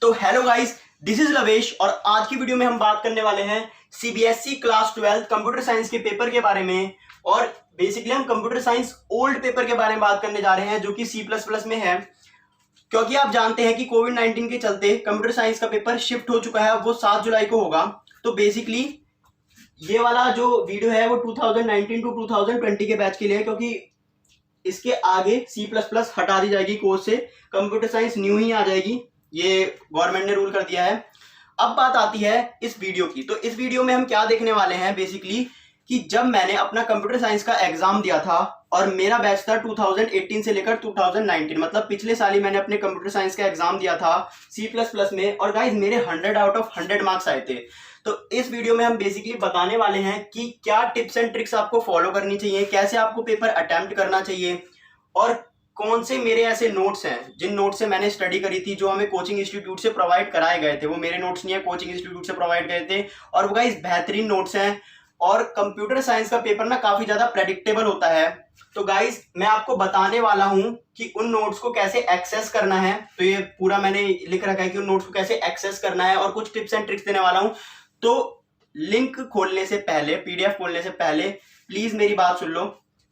तो hello guys, this is लवेश और आज की वीडियो में हम बात करने वाले हैं सीबीएसई क्लास 12 कंप्यूटर साइंस के पेपर के बारे में। और बेसिकली हम कंप्यूटर साइंस ओल्ड पेपर के बारे में बात करने जा रहे हैं जो कि C++ में है, क्योंकि आप जानते हैं कि कोविड-19 के चलते कंप्यूटर साइंस का पेपर शिफ्ट हो चुका है। वो 7 जुलाई को होगा। तो बेसिकली ये वाला जो वीडियो है वो 2019 टू 2020 के बैच के लिए है, क्योंकि इसके आगे C++ हटा दी जाएगी कोर्स से, कंप्यूटर साइंस न्यू ही आ जाएगी। ये गवर्नमेंट ने रूल कर दिया है। अब बात आती है इस वीडियो की। तो इस वीडियो में हम क्या देखने वाले हैं बेसिकली कि जब मैंने अपना कंप्यूटर साइंस का एग्जाम दिया था और मेरा बैच था 2018 से लेकर 2019, मतलब पिछले साल ही मैंने अपने कंप्यूटर साइंस का एग्जाम दिया था C++ में। और गाइस मेरे 100 आउट ऑफ 100 मार्क्स आए थे। तो इस वीडियो में हम बेसिकली बताने वाले हैं कि क्या टिप्स एंड ट्रिक्स आपको फॉलो करनी चाहिए, कैसे आपको पेपर अटेम्प्ट करना चाहिए, और कौन से मेरे ऐसे नोट्स हैं जिन नोट्स से मैंने स्टडी करी थी, जो हमें कोचिंग इंस्टीट्यूट से प्रोवाइड कराए गए थे। वो मेरे नोट्स नहीं है, कोचिंग इंस्टीट्यूट से प्रोवाइड गए थे और वो गाइस बेहतरीन नोट्स हैं। और कंप्यूटर साइंस का पेपर ना काफी ज्यादा प्रेडिक्टेबल होता है। तो गाइस मैं आपको बताने वाला हूं कि उन नोट्स को कैसे एक्सेस करना है। तो ये पूरा मैंने लिख रखा है कि उन नोट्स को कैसे एक्सेस करना है और कुछ टिप्स एंड ट्रिक्स देने वाला हूं। तो लिंक खोलने से पहले, पीडीएफ खोलने से पहले प्लीज मेरी बात सुन लो,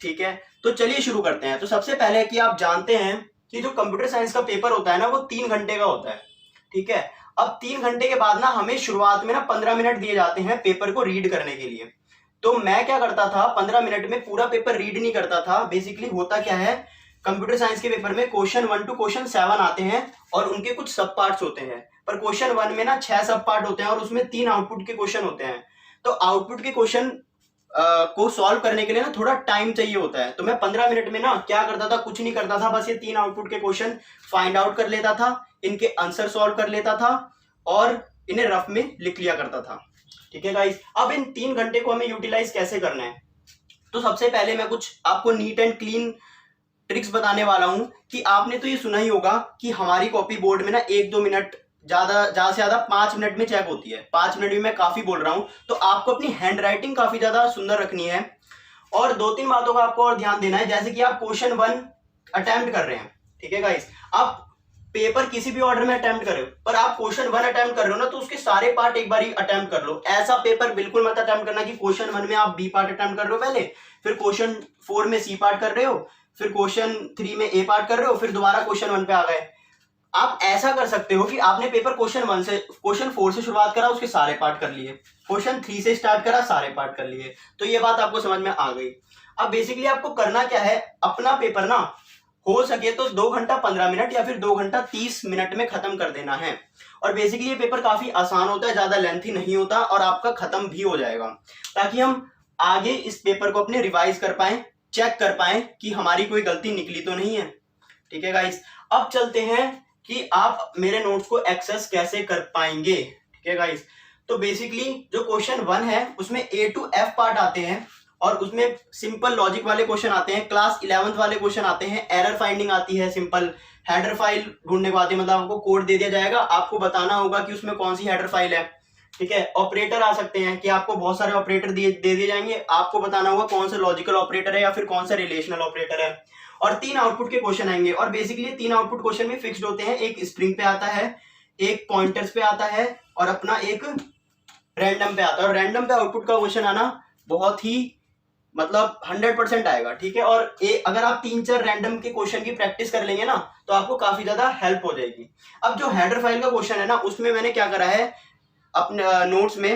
ठीक है? तो चलिए शुरू करते हैं। तो सबसे पहले कि आप जानते हैं कि जो कंप्यूटर साइंस का पेपर होता है ना वो 3 घंटे का होता है, ठीक है? अब 3 घंटे के बाद ना हमें शुरुआत में ना 15 मिनट दिए जाते हैं पेपर को रीड करने के लिए। तो मैं क्या करता था, 15 मिनट में पूरा पेपर रीड नहीं करता था। बेसिकली होता क्या है, कंप्यूटर साइंस के पेपर में क्वेश्चन 1 टू क्वेश्चन 7 आते हैं और उनके कुछ सब पार्ट्स होते हैं। पर क्वेश्चन 1 में ना 6 सब पार्ट होते हैं और उसमें 3 आउटपुट के क्वेश्चन होते हैं। तो आउटपुट के क्वेश्चन को सॉल्व करने के लिए ना थोड़ा टाइम चाहिए होता है। तो मैं 15 मिनट में ना क्या करता था, कुछ नहीं करता था, बस ये 3 आउटपुट के क्वेश्चन फाइंड आउट कर लेता था, इनके आंसर सॉल्व कर लेता था और इन्हें रफ में लिख लिया करता था, ठीक है गाइस? अब इन 3 घंटे को हमें यूटिलाइज कैसे करना है, तो सबसे पहले मैं कुछ आपको नीट एंड क्लीन ट्रिक्स बताने वाला हूं। कि आपने तो ये सुना ही होगा कि हमारी कॉपी बोर्ड में ना 1-2 मिनट, ज्यादा से ज्यादा 5 मिनट में चेक होती है। 5 मिनट भी मैं काफी बोल रहा हूं। तो आपको अपनी हैंड राइटिंग काफी ज्यादा सुंदर रखनी है और 2-3 बातों का आपको और ध्यान देना है। जैसे कि आप क्वेश्चन 1 अटेम्प्ट कर रहे हैं, ठीक है गाइस? आप पेपर किसी भी ऑर्डर में अटेम्प्ट कर रहे हो, पर आप क्वेश्चन 1 अटेम्प्ट कर रहे हो ना, तो उसके सारे पार्ट एक बार ही अटेम्प्ट कर लो। ऐसा पेपर बिल्कुल मत अटेम्प्ट करना कि क्वेश्चन 1 में आप बी पार्ट अटेम्प्ट कर रहे हो पहले, फिर क्वेश्चन 4 में सी पार्ट कर रहे हो, फिर क्वेश्चन 3 में ए पार्ट कर रहे हो, फिर दोबारा क्वेश्चन 1 पे आ गए। आप ऐसा कर सकते हो कि आपने पेपर क्वेश्चन 4 से शुरुआत करा, उसके सारे पार्ट कर लिए, क्वेश्चन 3 से स्टार्ट करा, सारे पार्ट कर लिए। तो ये बात आपको समझ में आ गई। अब बेसिकली आपको करना क्या है, अपना पेपर ना हो सके तो 2 घंटा 15 मिनट या फिर 2 घंटा 30 मिनट में खत्म कर देना है। और बेसिकली ये पेपर काफी आसान होता है, ज्यादा लेंथी नहीं होता और आपका खत्म भी हो जाएगा, ताकि हम आगे इस पेपर को अपने रिवाइज कर पाए, चेक कर पाए कि हमारी कोई गलती निकली तो नहीं है, ठीक है गाइस? अब चलते हैं कि आप मेरे नोट्स को एक्सेस कैसे कर पाएंगे, ठीक है गाइस? तो बेसिकली जो क्वेश्चन 1 है उसमें A to F पार्ट आते हैं और उसमें सिंपल लॉजिक वाले क्वेश्चन आते हैं, क्लास 11th वाले क्वेश्चन आते हैं, एरर फाइंडिंग आती है, सिंपल हेडर फाइल ढूंढने को आती है। मतलब आपको कोड दे दिया जाएगा, आपको बताना होगा कि उसमें कौन सी हेडर फाइल है, ठीक है? ऑपरेटर आ सकते हैं कि आपको बहुत सारे ऑपरेटर दे दिए जाएंगे, आपको बताना होगा कौन सा लॉजिकल ऑपरेटर है या फिर कौन सा रिलेशनल ऑपरेटर है। और 3 आउटपुट के क्वेश्चन आएंगे और बेसिकली 3 आउटपुट क्वेश्चन भी फिक्स्ड होते हैं। एक स्ट्रिंग पे आता है, एक पॉइंटर्स पे आता है और अपना एक रैंडम पे आता है। और रैंडम पे आउटपुट का क्वेश्चन आना बहुत ही मतलब 100% आएगा, ठीक है? और अगर आप 3-4 रैंडम के क्वेश्चन की प्रैक्टिस कर लेंगे ना, तो आपको काफी ज्यादा हेल्प हो जाएगी। अब जो हेडर फाइल का क्वेश्चन है ना, उसमें मैंने क्या करा है, अपने नोट्स में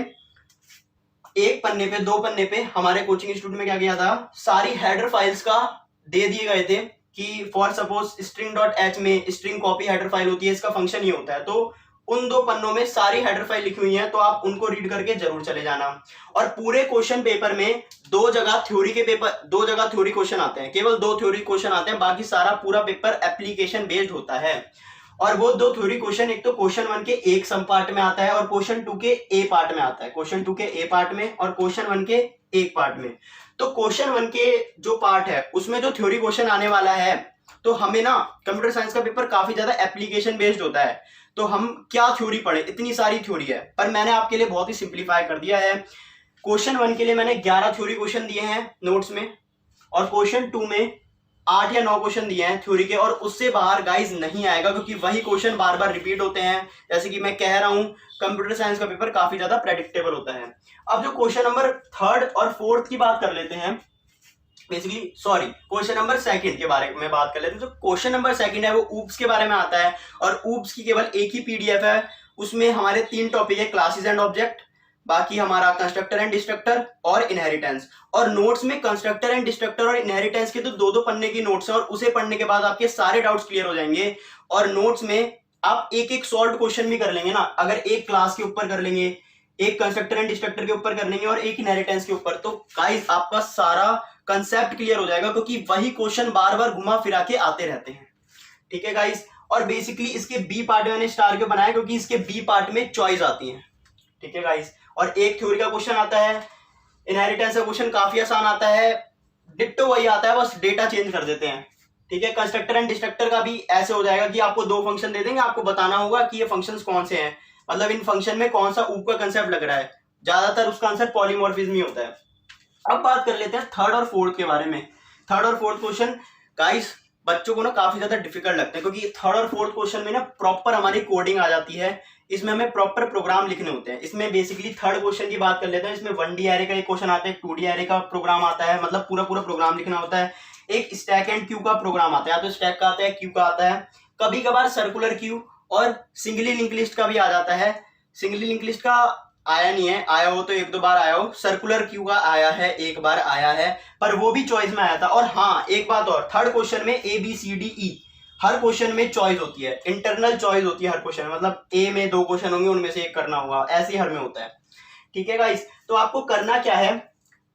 1 पन्ने पे 2 पन्ने पे हमारे कोचिंग इंस्टीट्यूट में क्या किया था, सारी हेडर फाइल्स का दे दिए गए थे कि फॉर सपोज string.h में स्ट्रिंग कॉपी हेडर फाइल होती है, इसका फंक्शन ये होता है। तो उन 2 पन्नों में सारी हेडर फाइल लिखी हुई है, तो आप उनको रीड करके जरूर चले जाना। और पूरे क्वेश्चन पेपर में 2 जगह थ्योरी क्वेश्चन आते हैं, केवल 2 थ्योरी क्वेश्चन आते हैं, बाकी सारा पूरा पेपर एप्लीकेशन बेस्ड होता है। और वो 2 थ्योरी क्वेश्चन, एक तो क्वेश्चन 1 के एक सम पार्ट में आता है और क्वेश्चन 2 के ए पार्ट में आता है, क्वेश्चन 2 के ए पार्ट में और क्वेश्चन 1 के एक पार्ट में। तो क्वेश्चन 1 के जो पार्ट है उसमें जो थ्योरी क्वेश्चन आने वाला है, तो हमें ना कंप्यूटर साइंस का पेपर काफी ज्यादा एप्लीकेशन बेस्ड होता है। तो हम क्या थ्योरी पढ़े, इतनी सारी थ्योरी है, पर मैंने आपके लिए बहुत ही सिंप्लीफाई कर दिया है। क्वेश्चन 1 के लिए मैंने 11 थ्योरी क्वेश्चन दिए हैं नोट्स में और क्वेश्चन 2 में 8 या 9 क्वेश्चन दिए हैं थ्योरी के, और उससे बाहर गाइज नहीं आएगा, क्योंकि वही क्वेश्चन बार बार रिपीट होते हैं। जैसे कि मैं कह रहा हूं, कंप्यूटर साइंस का पेपर काफी ज्यादा प्रेडिक्टेबल होता है। अब जो क्वेश्चन नंबर 3 और 4 की बात कर लेते हैं, बेसिकली सॉरी क्वेश्चन नंबर 2 के बारे में बात कर लेते हैं। जो क्वेश्चन नंबर 2 है वो ऊप्स के बारे में आता है, और ऊप्स की केवल एक ही पीडीएफ है। उसमें हमारे 3 टॉपिक है, क्लासेस एंड ऑब्जेक्ट, बाकी हमारा कंस्ट्रक्टर एंड डिस्ट्रक्टर और इनहेरिटेंस। और नोट्स में कंस्ट्रक्टर एंड डिस्ट्रक्टर और इनहेरिटेंस के तो 2-2 पन्ने की नोट्स है, और उसे पढ़ने के बाद आपके सारे डाउट्स क्लियर हो जाएंगे। और नोट्स में आप एक एक सॉल्व क्वेश्चन भी कर लेंगे ना, अगर एक क्लास के ऊपर कर लेंगे, एक कंस्ट्रक्टर एंड डिस्ट्रक्टर के ऊपर कर लेंगे और एक इनहेरिटेंस के ऊपर, तो गाइस आपका सारा कंसेप्ट क्लियर हो जाएगा, क्योंकि वही क्वेश्चन बार बार घुमा फिरा के आते रहते हैं। ठीक है गाइस, और बेसिकली इसके बी पार्ट मैंने स्टार क्यों बनाया, क्योंकि इसके बी पार्ट में चॉइस आती है। ठीक है गाइस, और एक थ्योरी का क्वेश्चन आता है, इनहेरिटेंस का क्वेश्चन काफी आसान आता है, डिट्टो वही आता है, बस डेटा चेंज कर देते हैं। ठीक है, कंस्ट्रक्टर एंड डिस्ट्रक्टर का भी ऐसे हो जाएगा कि आपको 2 फंक्शन दे देंगे, आपको बताना होगा कि ये फंक्शंस कौन से हैं, मतलब इन फंक्शन में कौन सा ऊप का कंसेप्ट लग रहा है। ज्यादातर उसका आंसर पॉलीमॉर्फिज्म ही होता है। अब बात कर लेते हैं 3rd और 4th के बारे में। 3rd और 4th क्वेश्चन गाइस बच्चों को ना काफी ज्यादा डिफिकल्ट लगते हैं, क्योंकि 3rd और 4th क्वेश्चन में ना प्रॉपर हमारी कोडिंग आ जाती है। इसमें हमें प्रॉपर प्रोग्राम लिखने होते हैं। इसमें बेसिकली 3rd क्वेश्चन की बात कर लेते हैं। इसमें 1D एरे का एक क्वेश्चन आता है, 2D एरे का प्रोग्राम आता है, मतलब पूरा पूरा प्रोग्राम लिखना होता है। एक स्टैक एंड क्यू का प्रोग्राम आता है, या तो स्टैक का आता है, क्यू का आता है, कभी कभार सर्कुलर क्यू और सिंगली लिंक लिस्ट का भी आ जाता है। सिंगली लिंक लिस्ट का आया नहीं है, आया हो तो 1-2 बार आया हो। सर्कुलर क्यू का आया है, 1 बार आया है, पर वो भी चॉइस में आया था। और हाँ, एक बात और, 3rd क्वेश्चन में ABCDE हर क्वेश्चन में चॉइस होती है, इंटरनल चॉइस होती है हर क्वेश्चन में, मतलब ए में 2 क्वेश्चन होंगे, उनमें से एक करना होगा, ऐसे ही हर में होता है। ठीक है गाइस, तो आपको करना क्या है,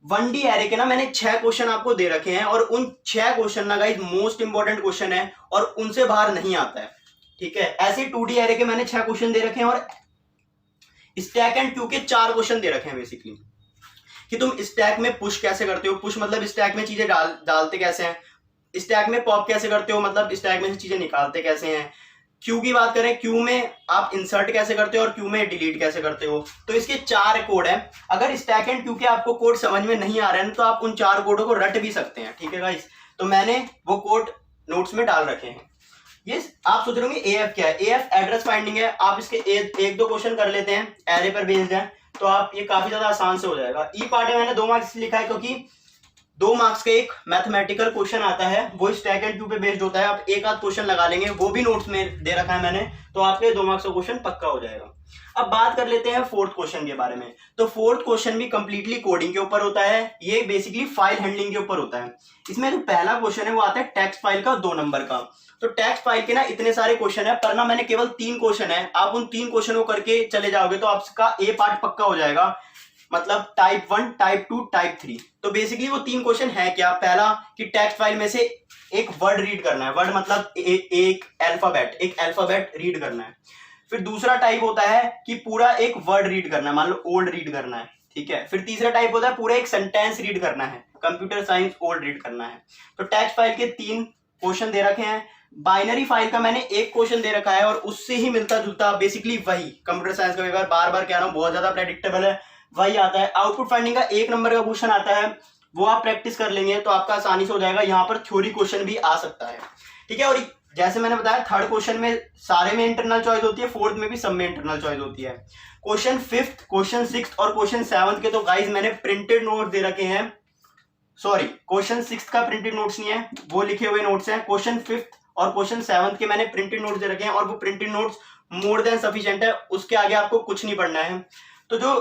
1D एरे के ना मैंने 6 क्वेश्चन आपको दे रखे हैं, और उन 6 क्वेश्चन ना गाइस मोस्ट इंपॉर्टेंट क्वेश्चन है, और उनसे बाहर नहीं आता है। ठीक है, ऐसे 2D एरे के मैंने 6 क्वेश्चन दे रखे हैं, और स्टैक एंड क्यू के 4 क्वेश्चन दे रखे हैं बेसिकली, कि तुम स्टैक में पुश कैसे करते हो, पुश मतलब स्टैक में चीजें डालते कैसे हैं, स्टैक में पॉप कैसे करते हो, मतलब स्टैक में से चीजें निकालते कैसे हैं। क्यू की बात करें, क्यू में आप इंसर्ट कैसे करते हो और क्यू में डिलीट कैसे करते हो। तो इसके 4 कोड हैं। अगर स्टैक एंड क्यू के आपको कोड समझ में नहीं आ रहे हैं तो आप उन 4 कोडों को रट भी सकते हैं। ठीक है गाइस, तो मैंने वो कोड नोट्स में डाल रखे हैं। ये आप सोच रहे होंगे AF क्या है, AF एड्रेस फाइंडिंग है। आप इसके 1-2 क्वेश्चन कर लेते हैं, एरे पर बेस्ड है, तो आप ये काफी ज्यादा आसान से हो जाएगा। ई पार्ट में मैंने 2 मार्क्स लिखा है, क्योंकि 2 मार्क्स का एक मैथमेटिकल क्वेश्चन आता है, वो स्टैक एंड क्यू पे बेस्ड होता है। आप एक आध क्वेश्चन लगा लेंगे, वो भी नोट्स में दे रखा है मैंने, तो आपके 2 मार्क्स का क्वेश्चन पक्का हो जाएगा। अब बात कर लेते हैं 4th क्वेश्चन के बारे में। तो 4th क्वेश्चन भी कंप्लीटली कोडिंग के ऊपर होता है, ये बेसिकली फाइल हैंडलिंग के ऊपर होता है। इसमें जो पहला क्वेश्चन है वो आता है टेक्स्ट फाइल का 2 नंबर का। तो टेक्स्ट फाइल के ना इतने सारे क्वेश्चन है, पर ना मैंने केवल 3 क्वेश्चन है, आप उन 3 क्वेश्चन को करके चले जाओगे तो आपका ए पार्ट पक्का हो जाएगा, मतलब टाइप 1, टाइप 2, टाइप 3। तो बेसिकली वो 3 क्वेश्चन है क्या, पहला कि टेक्स्ट फाइल में से एक वर्ड रीड करना है, वर्ड मतलब एक अल्फाबेट रीड करना है। फिर दूसरा टाइप होता है कि पूरा एक वर्ड रीड करना है, मान लो ओल्ड रीड करना है। ठीक है, फिर तीसरा टाइप होता है पूरा एक सेंटेंस रीड करना है, कंप्यूटर साइंस ओल्ड रीड करना है। तो टेक्स्ट फाइल के 3 क्वेश्चन दे रखे हैं। बाइनरी फाइल का मैंने एक क्वेश्चन दे रखा है, और उससे ही मिलता जुलता बेसिकली वही कंप्यूटर साइंस का पेपर, बार बार कह रहा हूं, बहुत ज्यादा प्रेडिक्टेबल है, वही आता है। आउटपुट फाइंडिंग का 1 नंबर का क्वेश्चन आता है, वो आप प्रैक्टिस कर लेंगे तो आपका आसानी से हो जाएगा। यहाँ पर थ्योरी क्वेश्चन भी आ सकता है। ठीक है, और जैसे मैंने बताया 3rd क्वेश्चन में सारे में इंटरनल चॉइस होती है, 4th में भी सब में इंटरनल चॉइस होती है। क्वेश्चन 5th, क्वेश्चन 6th और क्वेश्चन 7th के तो गाइज मैंने प्रिंटेड नोट दे रखे हैं, सॉरी क्वेश्चन 6th का प्रिंटेड नोट्स नहीं है, वो लिखे हुए नोट्स हैं। क्वेश्चन 5th और क्वेश्चन 7th के मैंने प्रिंटेड नोट्स दे रखे हैं, और वो printed notes more than sufficient है, उसके आगे आपको कुछ नहीं पढ़ना है। तो जो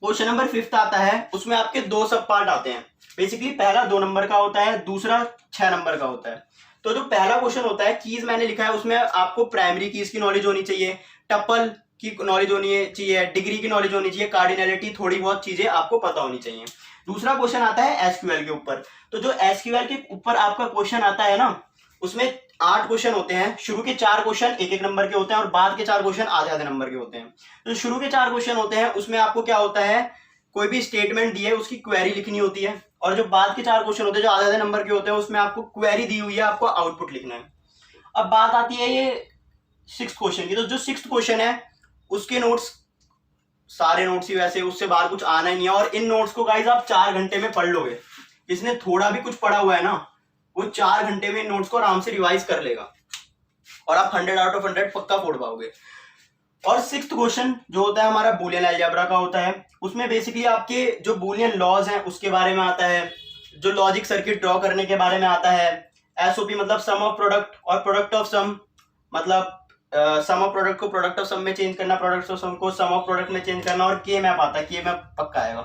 क्वेश्चन नंबर 5th आता है उसमें आपके 2 सब पार्ट आते हैं। बेसिकली पहला 2 नंबर का होता है, दूसरा 6 नंबर का होता है। तो जो पहला क्वेश्चन होता है, कीज मैंने लिखा है, उसमें आपको प्राइमरी कीज की नॉलेज होनी चाहिए, टपल की नॉलेज होनी चाहिए, डिग्री की नॉलेज होनी चाहिए, कार्डिनलिटी, थोड़ी बहुत चीजें आपको पता होनी चाहिए। दूसरा क्वेश्चन आता है एसक्यूएल के ऊपर। तो जो एसक्यूएल के ऊपर आपका क्वेश्चन आता है ना, उसमें 8 क्वेश्चन होते हैं। शुरू के 4 क्वेश्चन 1-1 नंबर के होते हैं, और बाद के 4 क्वेश्चन आधे-आधे नंबर के होते हैं। तो शुरू के 4 क्वेश्चन होते हैं, उसमें आपको क्या होता है, कोई भी स्टेटमेंट दी है उसकी क्वेरी लिखनी होती है, और जो बाद के 4 क्वेश्चन होते हैं जो आधे-आधे नंबर के होते हैं, उसमें आपको क्वेरी दी हुई है, आपको आउटपुट लिखना है। अब बात आती है ये 6th क्वेश्चन की। तो जो 6th क्वेश्चन है उसके नोट्स, सारे नोट्स ही वैसे, उससे बाहर कुछ आना ही नहीं है, और इन नोट्स को गाइज आप 4 घंटे में पढ़ लोगे। इसने थोड़ा भी कुछ पढ़ा हुआ है ना, वो 4 घंटे में नोट्स को आराम से रिवाइज कर लेगा और आप 100 आउट ऑफ 100 पक्का फोड़ पाओगे। और 6th क्वेश्चन जो होता है हमारा बूलियन अलजेब्रा का होता है, उसमें बेसिकली आपके जो बूलियन लॉज हैं उसके बारे में आता है, जो लॉजिक सर्किट ड्रॉ करने के बारे में आता है, एसओपी मतलब सम ऑफ प्रोडक्ट और प्रोडक्ट ऑफ सम मतलब सम ऑफ प्रोडक्ट को प्रोडक्ट ऑफ सम में चेंज करना, प्रोडक्ट ऑफ सम को सम ऑफ प्रोडक्ट में चेंज करना, और के मैप आता है, के मैप पक्का आएगा।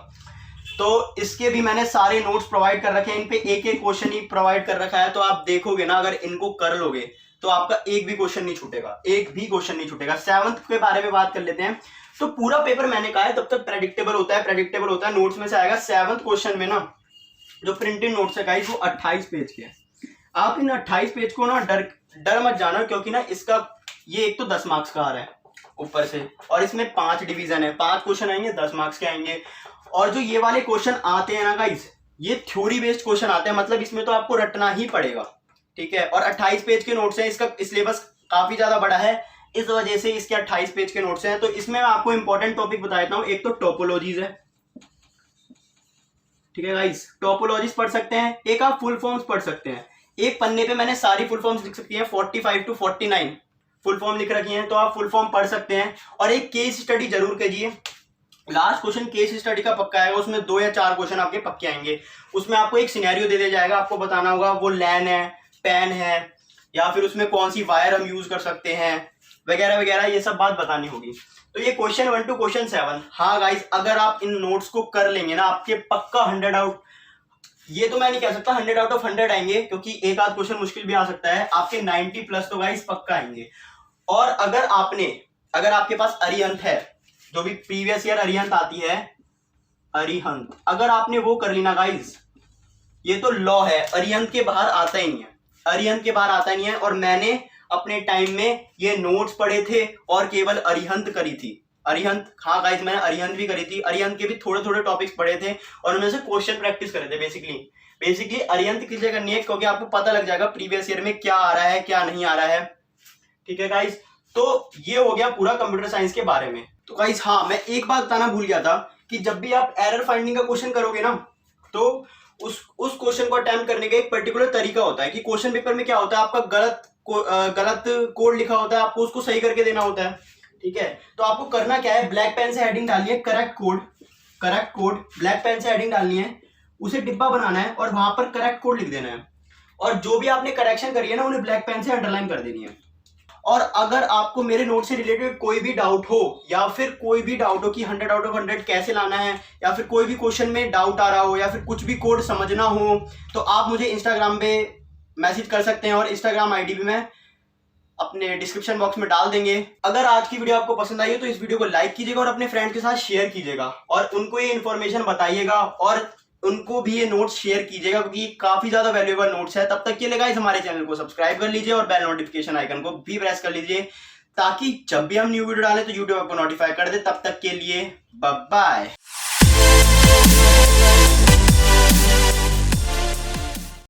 तो इसके भी मैंने सारे नोट्स प्रोवाइड कर रखे हैं, इन पे एक एक क्वेश्चन ही प्रोवाइड कर रखा है। तो आप देखोगे ना, अगर इनको कर लोगे तो आपका एक भी क्वेश्चन नहीं छूटेगा, एक भी क्वेश्चन नहीं छूटेगा। 7th के बारे में बात कर लेते हैं। तो पूरा पेपर मैंने कहा है तब तक प्रेडिक्टेबल होता है, प्रेडिक्टेबल होता है, नोट्स में से आएगा। 7th क्वेश्चन में ना जो प्रिंटेड नोट्स है गाइस वो 28 पेज के हैं। आप इन 28 पेज को ना डर मत जाना, क्योंकि ना इसका ये एक तो 10 मार्क्स का आ रहा है ऊपर से, और इसमें 5 डिवीजन है, 5 क्वेश्चन आएंगे, 10 मार्क्स के आएंगे। और जो ये वाले क्वेश्चन आते हैं ना गाइस, ये थ्योरी बेस्ड क्वेश्चन आते हैं, मतलब इसमें तो आपको रटना ही पड़ेगा, ठीक है। और 28 पेज के नोट्स हैं, इसका सिलेबस काफी ज्यादा बड़ा है, इस वजह से इसके 28 पेज के नोट्स हैं। तो इसमें मैं आपको इंपॉर्टेंट टॉपिक बता देता हूं। एक तो टोपोलॉजीज है, ठीक है गाइस, टोपोलॉजीज पढ़ सकते हैं। एक आप फुल फॉर्म्स पढ़ सकते हैं। एक पन्ने पे मैंने सारी फुल फॉर्म्स लिख सकती है, 45 to 49 फुल फॉर्म लिख रखी हैं, तो आप फुल फॉर्म पढ़ सकते हैं। और एक केस स्टडी जरूर कीजिए। लास्ट क्वेश्चन केस स्टडी का पक्का आएगा, उसमें 2 या 4 क्वेश्चन आपके पक्के आएंगे। उसमें आपको एक सिनेरियो दे दिया जाएगा, आपको बताना होगा वो लैन है, पेन है, या फिर उसमें कौन सी वायर हम यूज कर सकते हैं, वगैरह वगैरह, ये सब बात बतानी होगी। तो ये क्वेश्चन 1 to क्वेश्चन 7। हाँ गाइस, अगर आप इन नोट्स को कर लेंगे ना, आपके पक्का 100 आउट, ये तो मैं नहीं कह सकता 100 आउट ऑफ 100 आएंगे, क्योंकि एक आध क्वेश्चन मुश्किल भी आ सकता है। आपके 90 प्लस तो गाइस पक्का आएंगे। और अगर आपके पास अरिहंत है, जो भी प्रीवियस ईयर अरिहंत आती है, अरिहंत अगर आपने वो कर ली ना गाइस, ये तो लॉ है, अरिहंत के बाहर आता ही नहीं है, अरिहंत के बाहर आता नहीं है। और मैंने अपने टाइम में ये नोट्स पढ़े थे और केवल अरिहंत करी थी, अरिहंत, हाँ गाइस मैंने अरिहंत भी करी थी। अरिहंत के भी थोड़े थोड़े टॉपिक्स पढ़े थे और उनमें से क्वेश्चन प्रैक्टिस करे थे। बेसिकली अरिहंत किस लिए करनी है, क्योंकि आपको पता लग जाएगा प्रीवियस ईयर में क्या आ रहा है क्या नहीं आ रहा है, ठीक है गाइस। तो ये हो गया पूरा कंप्यूटर साइंस के बारे में। तो गाइस हाँ, मैं एक बात बताना भूल गया था कि जब भी आप एरर फाइंडिंग का क्वेश्चन करोगे ना, तो उस क्वेश्चन को अटेम्प्ट करने का एक पर्टिकुलर तरीका होता है कि क्वेश्चन पेपर में क्या होता है, आपका गलत कोड लिखा होता है, आपको उसको सही करके देना होता है, ठीक है। तो आपको करना क्या है, ब्लैक पेन से हेडिंग डालनी है, करेक्ट कोड ब्लैक पेन से हेडिंग डालनी है, उसे डिब्बा बनाना है और वहां पर करेक्ट कोड लिख देना है। और जो भी आपने करेक्शन करी है ना, उन्हें ब्लैक पेन से अंडरलाइन कर देनी है। और अगर आपको मेरे नोट से रिलेटेड कोई भी डाउट हो, या फिर कोई भी डाउट हो कि 100 आउट ऑफ 100 कैसे लाना है, या फिर कोई भी क्वेश्चन में डाउट आ रहा हो, या फिर कुछ भी कोड समझना हो, तो आप मुझे इंस्टाग्राम पे मैसेज कर सकते हैं, और इंस्टाग्राम आईडी भी मैं अपने डिस्क्रिप्शन बॉक्स में डाल देंगे। अगर आज की वीडियो आपको पसंद आई हो तो इस वीडियो को लाइक कीजिएगा और अपने फ्रेंड के साथ शेयर कीजिएगा, और उनको ये इन्फॉर्मेशन बताइएगा, और उनको भी ये नोट्स शेयर कीजिएगा, क्योंकि काफी ज्यादा वैल्यूएबल नोट्स है। तब तक के लिए गाइस हमारे चैनल को सब्सक्राइब कर लीजिए और बेल नोटिफिकेशन आइकन को भी प्रेस कर लीजिए, ताकि जब भी हम न्यू वीडियो डालें तो यूट्यूब आपको नोटिफाई कर दे। तब तक के लिए बाय बाय।